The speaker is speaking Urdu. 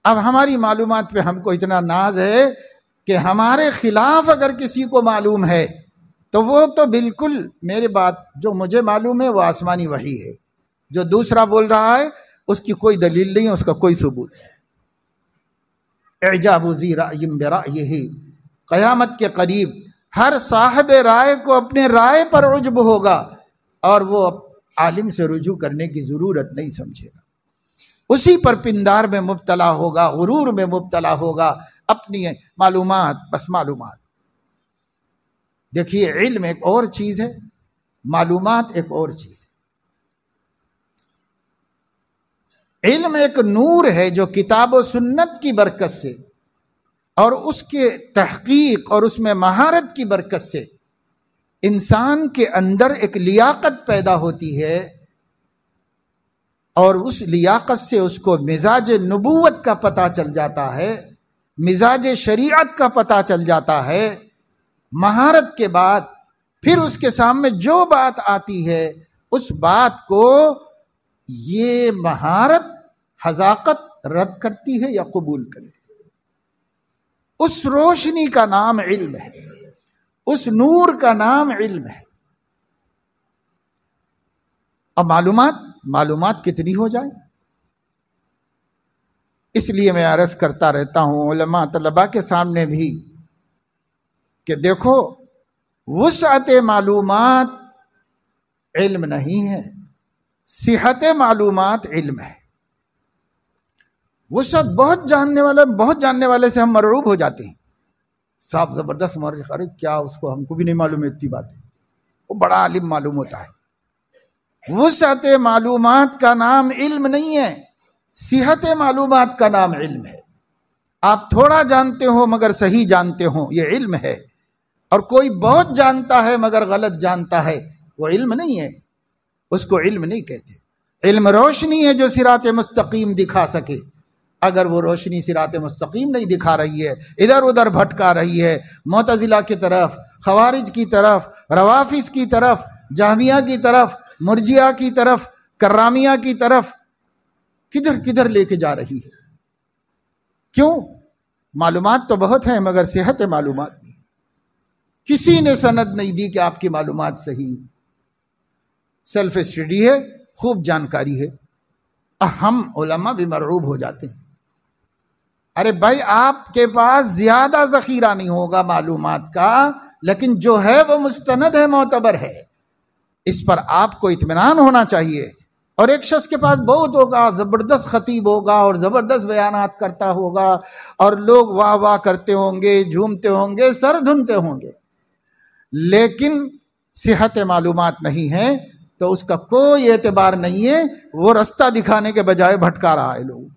اب ہماری معلومات پہ ہم کو اتنا ناز ہے کہ ہمارے خلاف اگر کسی کو معلوم ہے تو وہ تو بالکل میری بات جو مجھے معلوم ہے وہ آسمانی وحی ہے، جو دوسرا بول رہا ہے اس کی کوئی دلیل نہیں، اس کا کوئی ثبوت نہیں۔ اعجاب ذی رأی برأیہ، قیامت کے قریب ہر صاحب رائے کو اپنے رائے پر عجب ہوگا اور وہ عالم سے رجوع کرنے کی ضرورت نہیں سمجھے گا، اسی پر پندار میں مبتلا ہوگا، غرور میں مبتلا ہوگا، اپنی معلومات بس معلومات۔ دیکھیے علم ایک اور چیز ہے، معلومات ایک اور چیز ہے۔ علم ایک نور ہے جو کتاب و سنت کی برکت سے اور اس کے تحقیق اور اس میں مہارت کی برکت سے انسان کے اندر ایک لیاقت پیدا ہوتی ہے، اور اس لیاقت سے اس کو مزاج نبوت کا پتہ چل جاتا ہے، مزاج شریعت کا پتہ چل جاتا ہے۔ مہارت کے بعد پھر اس کے سامنے جو بات آتی ہے اس بات کو یہ مہارت حذاقت رد کرتی ہے یا قبول کرتی ہے۔ اس روشنی کا نام علم ہے، اس نور کا نام علم ہے۔ اب معلومات کتنی ہو جائے، اس لیے میں عرض کرتا رہتا ہوں علماء طلباء کے سامنے بھی کہ دیکھو وسعت معلومات علم نہیں ہے، صحت معلومات علم ہے۔ وسعت بہت جاننے والے سے ہم مرعوب ہو جاتے ہیں، صاحب زبردست مورخ، ارے کیا اس کو، ہم کو بھی نہیں معلوم ہے اتنی باتیں، وہ بڑا عالم معلوم ہوتا ہے۔ وسعت معلومات کا نام علم نہیں ہے، صحت معلومات کا نام علم ہے۔ آپ تھوڑا جانتے ہو مگر صحیح جانتے ہو، یہ علم ہے۔ اور کوئی بہت جانتا ہے مگر غلط جانتا ہے، وہ علم نہیں ہے، اس کو علم نہیں کہتے۔ علم روشنی ہے جو صراط مستقیم دکھا سکے، اگر وہ روشنی صراط مستقیم نہیں دکھا رہی ہے، ادھر ادھر بھٹکا رہی ہے، معتزلہ کی طرف، خوارج کی طرف، روافض کی طرف، جہمیہ کی طرف، مرجیہ کی طرف، کرامیہ کی طرف، کدھر کدھر لے کے جا رہی ہے۔ کیوں؟ معلومات تو بہت ہیں مگر صحت معلومات نہیں، کسی نے سند نہیں دی کہ آپ کی معلومات صحیح، سیلف اسٹڈی ہے، خوب جانکاری ہے۔ ہم علماء بھی مرعوب ہو جاتے ہیں، ارے بھائی آپ کے پاس زیادہ ذخیرہ نہیں ہوگا معلومات کا، لیکن جو ہے وہ مستند ہے، معتبر ہے، اس پر آپ کو اطمینان ہونا چاہیے۔ اور ایک شخص کے پاس بہت ہوگا، زبردست خطیب ہوگا اور زبردست بیانات کرتا ہوگا اور لوگ واہ واہ کرتے ہوں گے، جھومتے ہوں گے، سر دھنتے ہوں گے، لیکن صحت معلومات نہیں ہے تو اس کا کوئی اعتبار نہیں ہے، وہ رستہ دکھانے کے بجائے بھٹکا رہا ہے لوگ۔